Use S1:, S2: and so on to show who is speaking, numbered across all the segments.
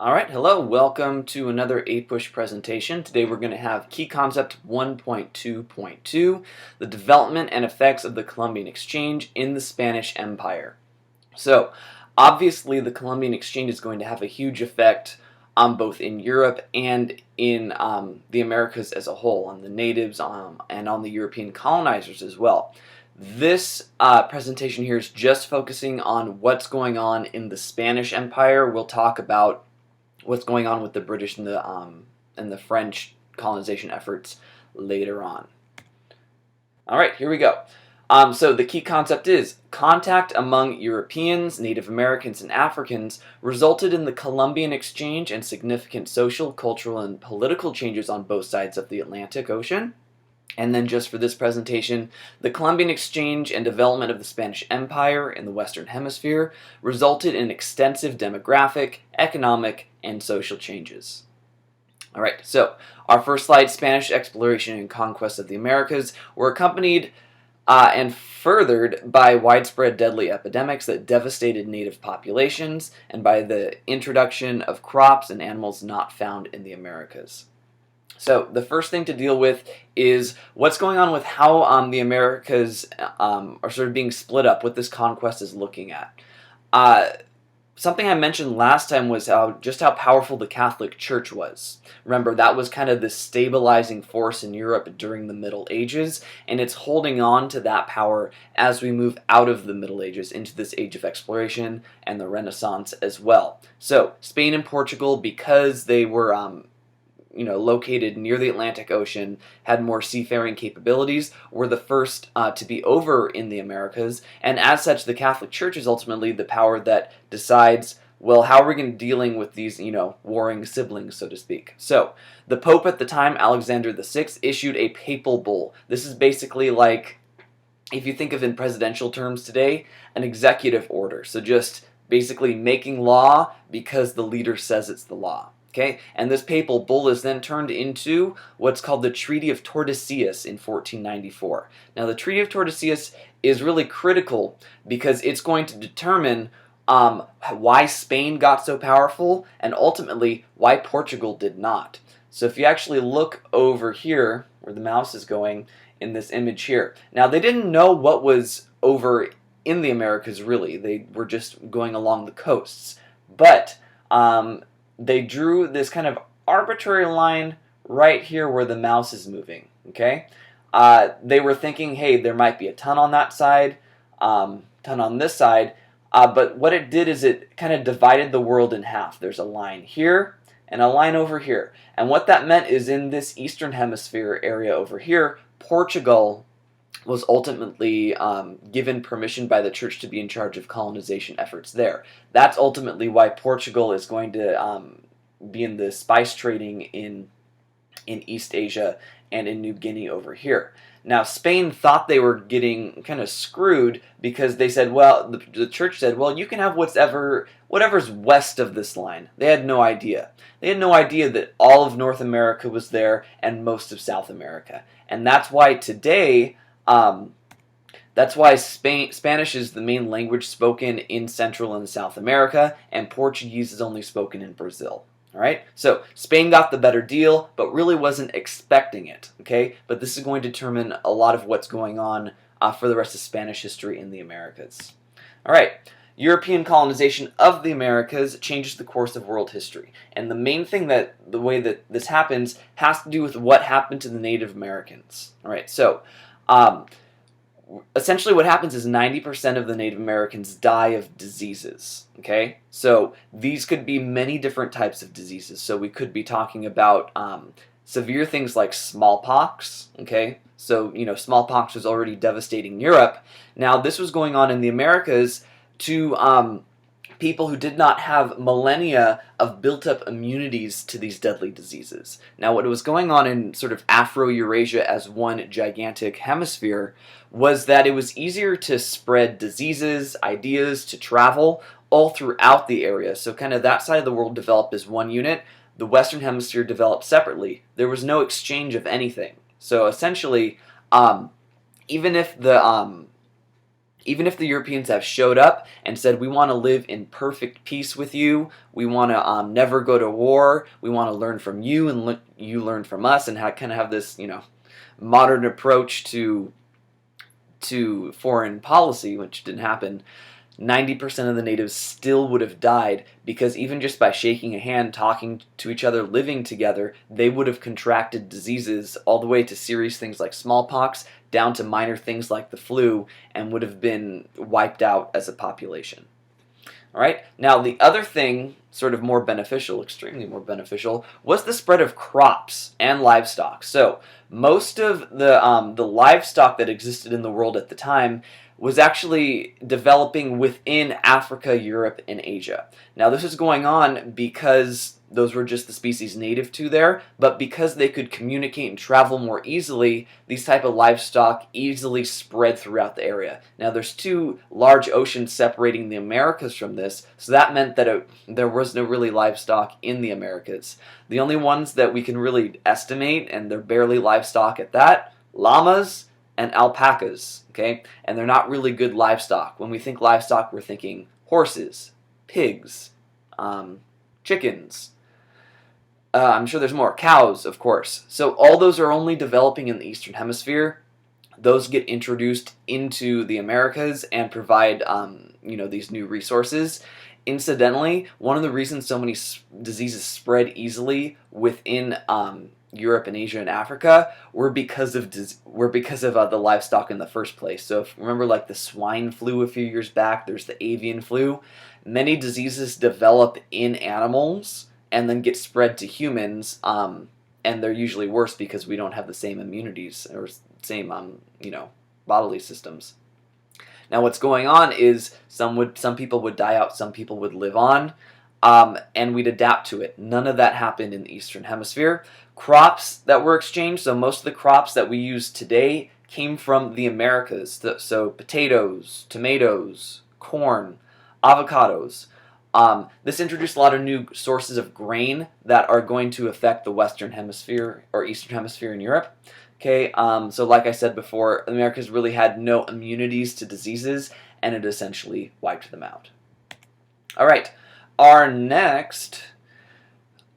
S1: Alright, hello, welcome to another APUSH presentation. Today we're going to have Key Concept 1.2.2, the development and effects of the Columbian Exchange in the Spanish Empire. So, obviously the Columbian Exchange is going to have a huge effect on both in Europe and in the Americas as a whole, on the natives and on the European colonizers as well. This presentation here is just focusing on what's going on in the Spanish Empire. We'll talk about what's going on with the British and the French colonization efforts later on. All right, here we go. So the key concept is contact among Europeans, Native Americans, and Africans resulted in the Columbian Exchange and significant social, cultural, and political changes on both sides of the Atlantic Ocean. And then just for this presentation, the Columbian Exchange and development of the Spanish Empire in the Western Hemisphere resulted in extensive demographic, economic, and social changes. Alright, so our first slide, Spanish exploration and conquest of the Americas, were accompanied and furthered by widespread deadly epidemics that devastated native populations and by the introduction of crops and animals not found in the Americas. So the first thing to deal with is what's going on with how the Americas are sort of being split up, what this conquest is looking at. Something I mentioned last time was just how powerful the Catholic Church was. Remember, that was kind of the stabilizing force in Europe during the Middle Ages, and it's holding on to that power as we move out of the Middle Ages into this age of exploration and the Renaissance as well. So Spain and Portugal, because they were located near the Atlantic Ocean, had more seafaring capabilities, were the first to be over in the Americas, and as such, the Catholic Church is ultimately the power that decides, well, how are we going to dealing with these, warring siblings, so to speak. So, the Pope at the time, Alexander VI, issued a papal bull. This is basically like, if you think of in presidential terms today, an executive order. So just basically making law because the leader says it's the law. Okay, and this papal bull is then turned into what's called the Treaty of Tordesillas in 1494. Now, the Treaty of Tordesillas is really critical because it's going to determine why Spain got so powerful and ultimately why Portugal did not. So if you actually look over here, where the mouse is going in this image here, now they didn't know what was over in the Americas really. They were just going along the coasts. But they drew this kind of arbitrary line right here where the mouse is moving, okay? They were thinking, hey, there might be a ton on that side, ton on this side, but what it did is it kind of divided the world in half. There's a line here and a line over here. And what that meant is in this Eastern Hemisphere area over here, Portugal was ultimately given permission by the church to be in charge of colonization efforts there. That's ultimately why Portugal is going to be in the spice trading in East Asia and in New Guinea over here. Now, Spain thought they were getting kind of screwed because they said, well, the church said, well, you can have whatever's west of this line. They had no idea. They had no idea that all of North America was there and most of South America. And that's why today, Spanish is the main language spoken in Central and South America, and Portuguese is only spoken in Brazil. All right, so Spain got the better deal, but really wasn't expecting it. Okay, but this is going to determine a lot of what's going on for the rest of Spanish history in the Americas. All right, European colonization of the Americas changes the course of world history, and the main thing the way that this happens has to do with what happened to the Native Americans. All right, so essentially what happens is 90% of the Native Americans die of diseases, okay? So these could be many different types of diseases. So we could be talking about severe things like smallpox, okay? So, smallpox was already devastating Europe. Now, this was going on in the Americas to people who did not have millennia of built-up immunities to these deadly diseases. Now, what was going on in sort of Afro-Eurasia as one gigantic hemisphere was that it was easier to spread diseases, ideas, to travel all throughout the area. So kind of that side of the world developed as one unit. The Western Hemisphere developed separately. There was no exchange of anything. So essentially, even if the Even if the Europeans have showed up and said, we want to live in perfect peace with you, we want to never go to war, we want to learn from you and you learn from us, and kind of have this, modern approach to foreign policy, which didn't happen, 90% of the natives still would have died, because even just by shaking a hand, talking to each other, living together, they would have contracted diseases all the way to serious things like smallpox, down to minor things like the flu, and would have been wiped out as a population. All right. Now, the other thing, sort of more beneficial, extremely more beneficial, was the spread of crops and livestock. So most of the livestock that existed in the world at the time was actually developing within Africa, Europe, and Asia. Now, this is going on because those were just the species native to there, but because they could communicate and travel more easily, these type of livestock easily spread throughout the area. Now, there's two large oceans separating the Americas from this, so that meant that there was no really livestock in the Americas. The only ones that we can really estimate, and they're barely livestock at that, llamas and alpacas, okay? And they're not really good livestock. When we think livestock, we're thinking horses, pigs, chickens. I'm sure there's more. Cows, of course. So all those are only developing in the Eastern Hemisphere. Those get introduced into the Americas and provide, these new resources. Incidentally, one of the reasons so many diseases spread easily within Europe and Asia and Africa were because of the livestock in the first place. So if remember, like the swine flu a few years back, there's the avian flu. Many diseases develop in animals and then get spread to humans, and they're usually worse because we don't have the same immunities or same bodily systems. Now, what's going on is some people would die out, some people would live on, and we'd adapt to it. None of that happened in the Eastern Hemisphere. Crops that were exchanged, so most of the crops that we use today came from the Americas. So potatoes, tomatoes, corn, avocados. This introduced a lot of new sources of grain that are going to affect the Western Hemisphere or Eastern Hemisphere in Europe. Okay, so like I said before, the Americas really had no immunities to diseases, and it essentially wiped them out. All right, our next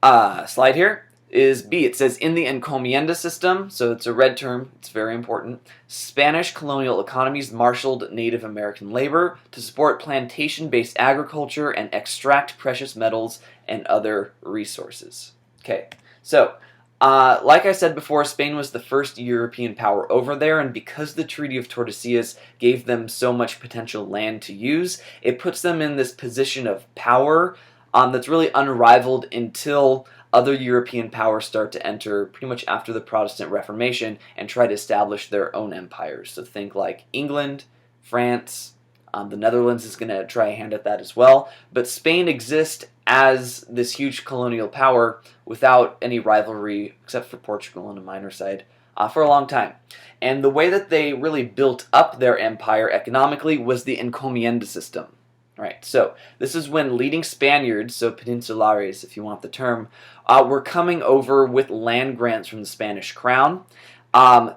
S1: slide here is B. It says, in the encomienda system, so it's a red term, it's very important, Spanish colonial economies marshaled Native American labor to support plantation-based agriculture and extract precious metals and other resources. Okay, so like I said before, Spain was the first European power over there, and because the Treaty of Tordesillas gave them so much potential land to use, it puts them in this position of power that's really unrivaled until other European powers start to enter pretty much after the Protestant Reformation and try to establish their own empires. So think like England, France, the Netherlands is going to try a hand at that as well. But Spain exists as this huge colonial power without any rivalry, except for Portugal on a minor side, for a long time. And the way that they really built up their empire economically was the encomienda system. Right, so this is when leading Spaniards, so peninsulares if you want the term, were coming over with land grants from the Spanish crown.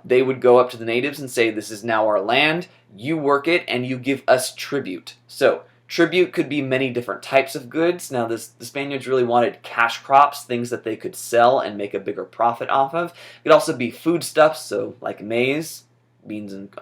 S1: They would go up to the natives and say, this is now our land, you work it, and you give us tribute. So tribute could be many different types of goods. Now the Spaniards really wanted cash crops, things that they could sell and make a bigger profit off of. It could also be foodstuffs, so like maize, beans, and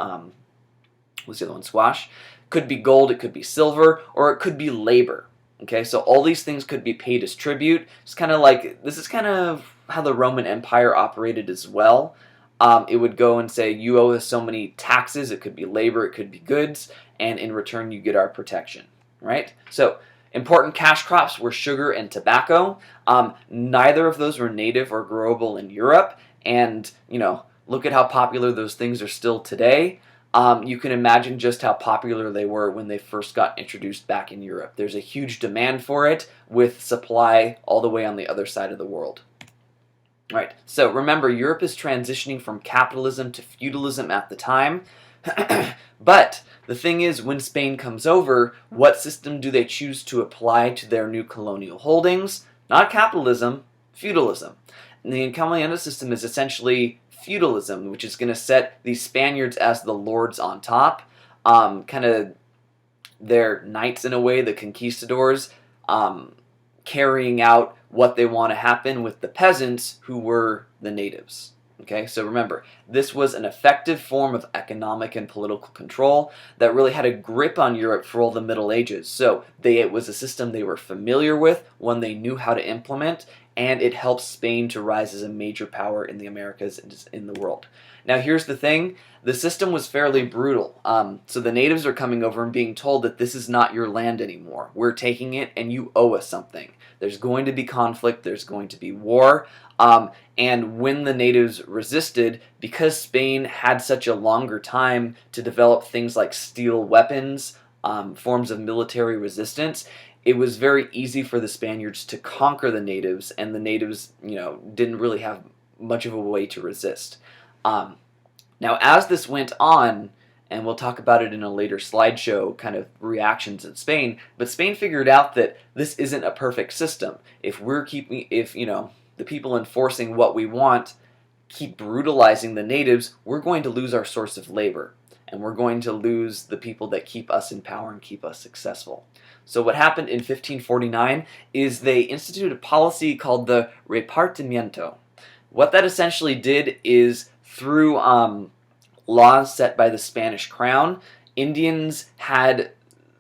S1: what's the other one, squash. Could be gold, it could be silver, or it could be labor. Okay, so all these things could be paid as tribute. It's kind of like, this is kind of how the Roman Empire operated as well. It would go and say, you owe us so many taxes, it could be labor, it could be goods, and in return you get our protection, right? So, important cash crops were sugar and tobacco. Neither of those were native or growable in Europe, and, look at how popular those things are still today. You can imagine just how popular they were when they first got introduced back in Europe. There's a huge demand for it, with supply all the way on the other side of the world. Right, so remember, Europe is transitioning from capitalism to feudalism at the time. But the thing is, when Spain comes over, what system do they choose to apply to their new colonial holdings? Not capitalism, feudalism. And the encomienda system is essentially feudalism, which is going to set the Spaniards as the lords on top. kind of their knights in a way, the conquistadors, carrying out what they want to happen with the peasants who were the natives. Okay, so remember, this was an effective form of economic and political control that really had a grip on Europe for all the Middle Ages. So it was a system they were familiar with, one they knew how to implement, and it helped Spain to rise as a major power in the Americas and in the world. Now here's the thing, the system was fairly brutal. So the natives are coming over and being told that this is not your land anymore. We're taking it and you owe us something. There's going to be conflict, there's going to be war. And when the natives resisted, because Spain had such a longer time to develop things like steel weapons, forms of military resistance, it was very easy for the Spaniards to conquer the natives, and the natives, didn't really have much of a way to resist. Now, as this went on, and we'll talk about it in a later slideshow, kind of reactions in Spain, but Spain figured out that this isn't a perfect system. If the people enforcing what we want keep brutalizing the natives, we're going to lose our source of labor, and we're going to lose the people that keep us in power and keep us successful. So what happened in 1549 is they instituted a policy called the repartimiento. What that essentially did is, through laws set by the Spanish crown, Indians had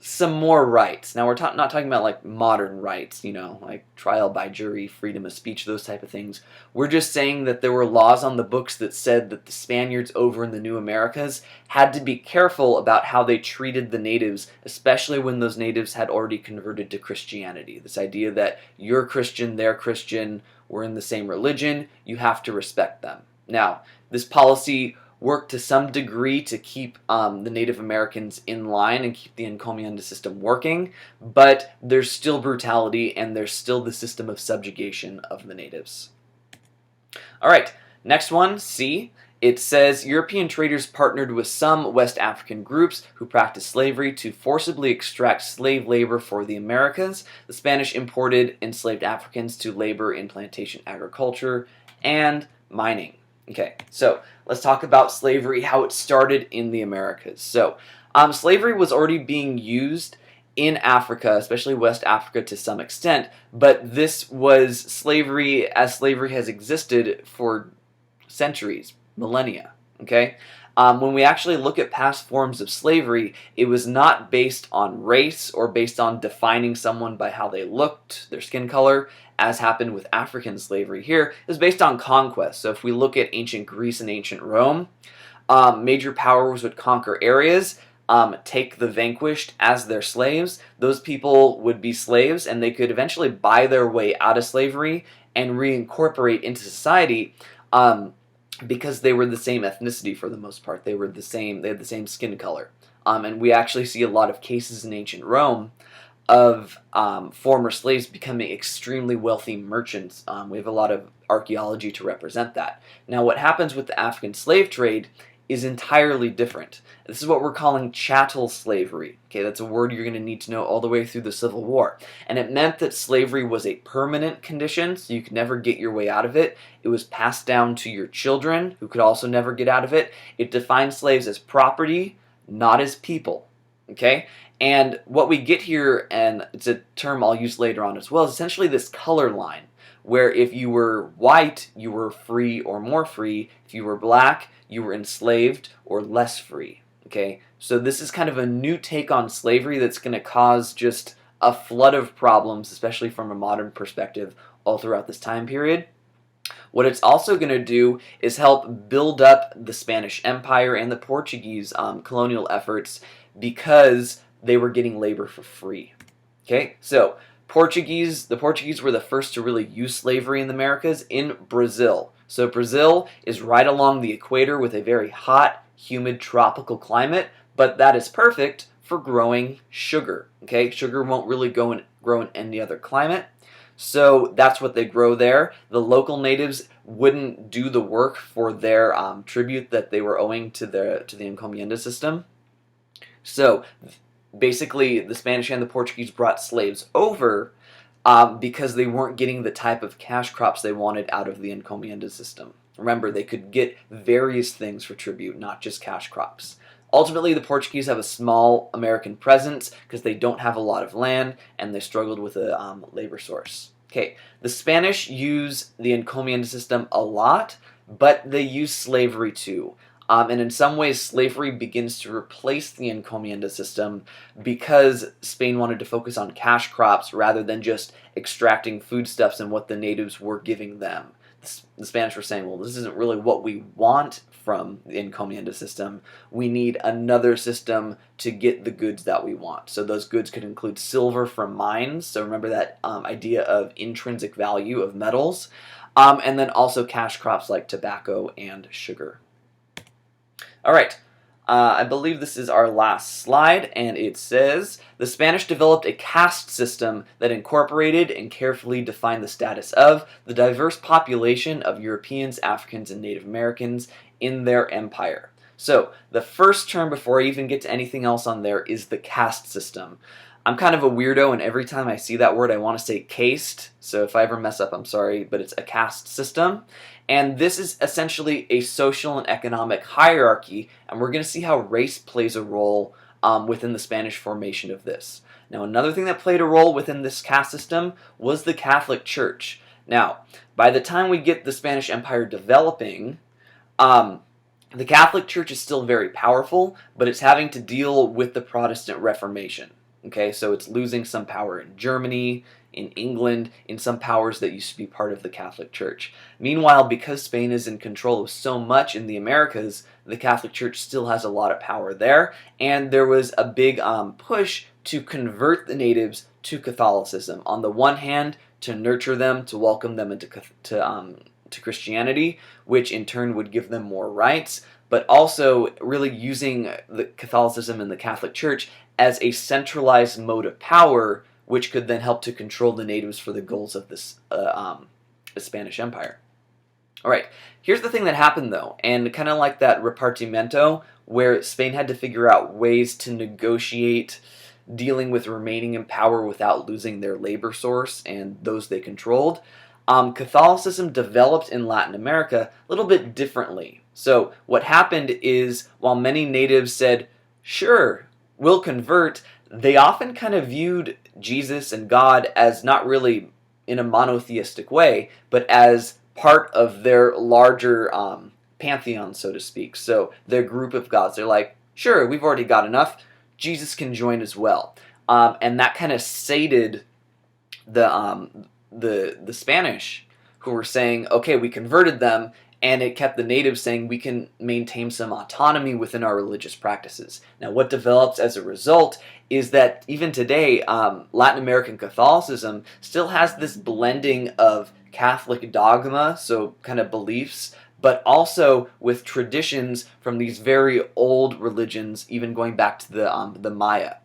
S1: some more rights. Now we're not talking about like modern rights, like trial by jury, freedom of speech, those type of things. We're just saying that there were laws on the books that said that the Spaniards over in the New Americas had to be careful about how they treated the natives, especially when those natives had already converted to Christianity. This idea that you're Christian, they're Christian, we're in the same religion, you have to respect them. Now, this policy worked to some degree to keep the Native Americans in line and keep the encomienda system working, but there's still brutality and there's still the system of subjugation of the natives. Alright, next one, C. It says, European traders partnered with some West African groups who practiced slavery to forcibly extract slave labor for the Americas. The Spanish imported enslaved Africans to labor in plantation agriculture and mining. Okay, so let's talk about slavery, how it started in the Americas. So, slavery was already being used in Africa, especially West Africa to some extent, but this was slavery as slavery has existed for centuries, millennia, okay? When we actually look at past forms of slavery, it was not based on race or based on defining someone by how they looked, their skin color, as happened with African slavery here. It was based on conquest. So if we look at ancient Greece and ancient Rome, major powers would conquer areas, take the vanquished as their slaves. Those people would be slaves, and they could eventually buy their way out of slavery and reincorporate into society, because they were the same ethnicity for the most part. They had the same skin color. And we actually see a lot of cases in ancient Rome of former slaves becoming extremely wealthy merchants. We have a lot of archaeology to represent that. Now, what happens with the African slave trade is entirely different. This is what we're calling chattel slavery. Okay, that's a word you're going to need to know all the way through the Civil War. And it meant that slavery was a permanent condition, so you could never get your way out of it. It was passed down to your children, who could also never get out of it. It defined slaves as property, not as people. Okay? And what we get here, and it's a term I'll use later on as well, is essentially this color line, where if you were white, you were free or more free. If you were black, you were enslaved or less free. Okay, so this is kind of a new take on slavery that's going to cause just a flood of problems, especially from a modern perspective, all throughout this time period. What it's also going to do is help build up the Spanish Empire and the Portuguese colonial efforts, because they were getting labor for free. Okay, so the Portuguese were the first to really use slavery in the Americas in Brazil. So Brazil is right along the equator with a very hot, humid, tropical climate, but that is perfect for growing sugar. Okay, sugar won't really grow in any other climate, so that's what they grow there. The local natives wouldn't do the work for their tribute that they were owing to the encomienda system. So basically, the Spanish and the Portuguese brought slaves over because they weren't getting the type of cash crops they wanted out of the encomienda system. Remember, they could get various things for tribute, not just cash crops. Ultimately, the Portuguese have a small American presence because they don't have a lot of land and they struggled with a labor source. Okay, the Spanish use the encomienda system a lot, but they use slavery too. And in some ways, slavery begins to replace the encomienda system because Spain wanted to focus on cash crops rather than just extracting foodstuffs and what the natives were giving them. The Spanish were saying, well, this isn't really what we want from the encomienda system. We need another system to get the goods that we want. So those goods could include silver from mines. So remember that idea of intrinsic value of metals. And then also cash crops like tobacco and sugar. All right. I believe this is our last slide, and it says, the Spanish developed a caste system that incorporated and carefully defined the status of the diverse population of Europeans, Africans, and Native Americans in their empire. So, the first term before I even get to anything else on there is the caste system. I'm kind of a weirdo, and every time I see that word, I want to say caste. So if I ever mess up, I'm sorry, but it's a caste system. And this is essentially a social and economic hierarchy, and we're going to see how race plays a role within the Spanish formation of this. Now, another thing that played a role within this caste system was the Catholic Church. Now, by the time we get the Spanish Empire developing, the Catholic Church is still very powerful, but it's having to deal with the Protestant Reformation. Okay, so it's losing some power in Germany, in England, in some powers that used to be part of the Catholic Church. Meanwhile, because Spain is in control of so much in the Americas, the Catholic Church still has a lot of power there, and there was a big push to convert the natives to Catholicism. On the one hand, to nurture them, to welcome them into to Christianity, which in turn would give them more rights, but also really using the Catholicism and the Catholic Church as a centralized mode of power, which could then help to control the natives for the goals of this Spanish Empire. All right, here's the thing that happened though, and kind of like that repartimento, where Spain had to figure out ways to negotiate dealing with remaining in power without losing their labor source and those they controlled. Catholicism developed in Latin America a little bit differently. So what happened is, while many natives said, sure, we'll convert, they often kind of viewed Jesus and God as not really in a monotheistic way, but as part of their larger pantheon, so to speak. So their group of gods. They're like, sure, we've already got enough. Jesus can join as well. And that kind of sated the Spanish, who were saying, okay, we converted them, and it kept the natives saying we can maintain some autonomy within our religious practices. Now, what develops as a result is that even today, Latin American Catholicism still has this blending of Catholic dogma, so kind of beliefs, but also with traditions from these very old religions, even going back to the Maya.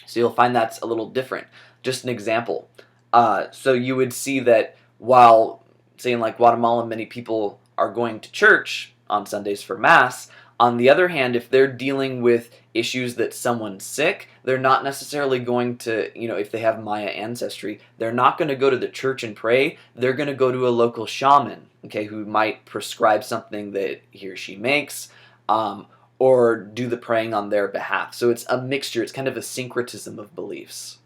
S1: So you'll find that's a little different. Just an example. So you would see that while, say in like Guatemala, many people are going to church on Sundays for Mass, on the other hand, if they're dealing with issues that someone's sick, they're not necessarily going to, if they have Maya ancestry, they're not going to go to the church and pray. They're going to go to a local shaman, okay, who might prescribe something that he or she makes, or do the praying on their behalf. So it's a mixture. It's kind of a syncretism of beliefs.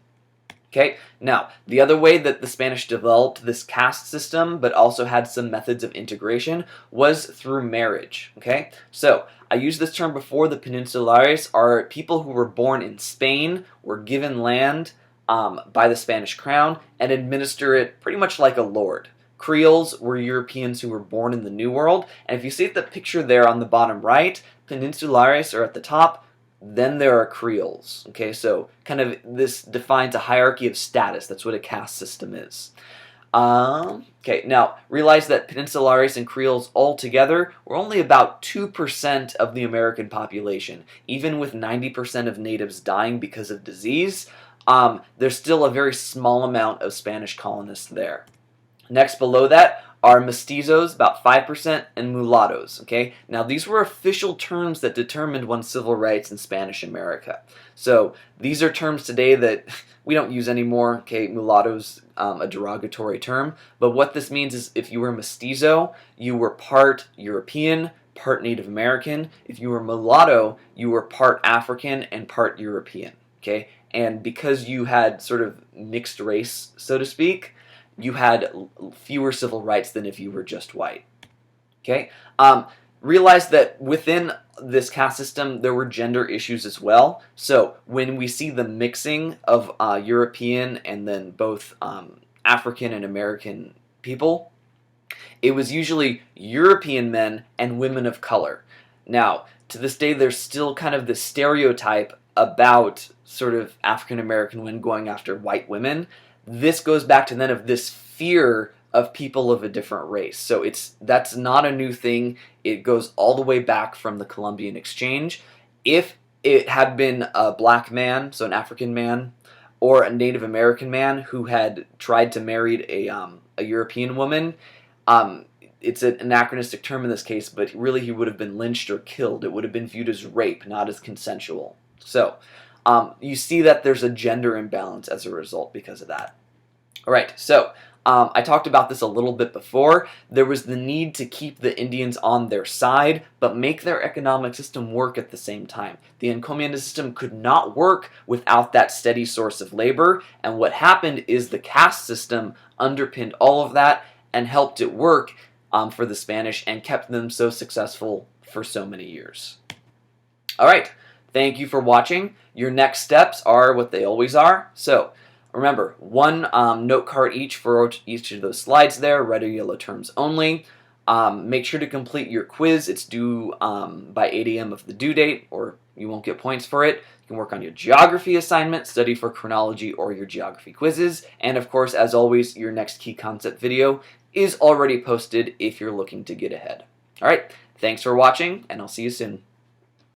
S1: Okay, now, the other way that the Spanish developed this caste system, but also had some methods of integration, was through marriage. Okay, so I used this term before. The peninsulares are people who were born in Spain, were given land by the Spanish crown, and administer it pretty much like a lord. Creoles were Europeans who were born in the New World, and if you see the picture there on the bottom right, peninsulares are at the top, then there are Creoles. Okay, so kind of this defines a hierarchy of status. That's what a caste system is. Okay, now realize that peninsulares and Creoles all together were only about 2% of the American population. Even with 90% of natives dying because of disease, there's still a very small amount of Spanish colonists there. Next below that are mestizos, about 5%, and mulattoes. Okay, now these were official terms that determined one's civil rights in Spanish America. So these are terms today that we don't use anymore. Okay, mulatto's a derogatory term, but what this means is if you were mestizo, you were part European, part Native American. If you were mulatto, you were part African and part European. Okay, and because you had sort of mixed race, so to speak, you had fewer civil rights than if you were just white. Okay, realize that within this caste system there were gender issues as well. So when we see the mixing of European and then both African and American people, it was usually European men and women of color. Now, to this day, there's still kind of this stereotype about sort of African American women going after white women. This goes back to then of this fear of people of a different race. So that's not a new thing. It goes all the way back from the Columbian exchange. If it had been a black man, so an African man, or a Native American man who had tried to marry a European woman, it's an anachronistic term in this case, but really he would have been lynched or killed. It would have been viewed as rape, not as consensual. So you see that there's a gender imbalance as a result because of that. All right, so I talked about this a little bit before. There was the need to keep the Indians on their side, but make their economic system work at the same time. The encomienda system could not work without that steady source of labor, and what happened is the caste system underpinned all of that and helped it work for the Spanish and kept them so successful for so many years. All right, thank you for watching. Your next steps are what they always are. So remember, one note card each for each of those slides there, red or yellow terms only. Make sure to complete your quiz. It's due by 8 a.m. of the due date, or you won't get points for it. You can work on your geography assignment, study for chronology or your geography quizzes, and of course, as always, your next key concept video is already posted if you're looking to get ahead. All right, thanks for watching, and I'll see you soon.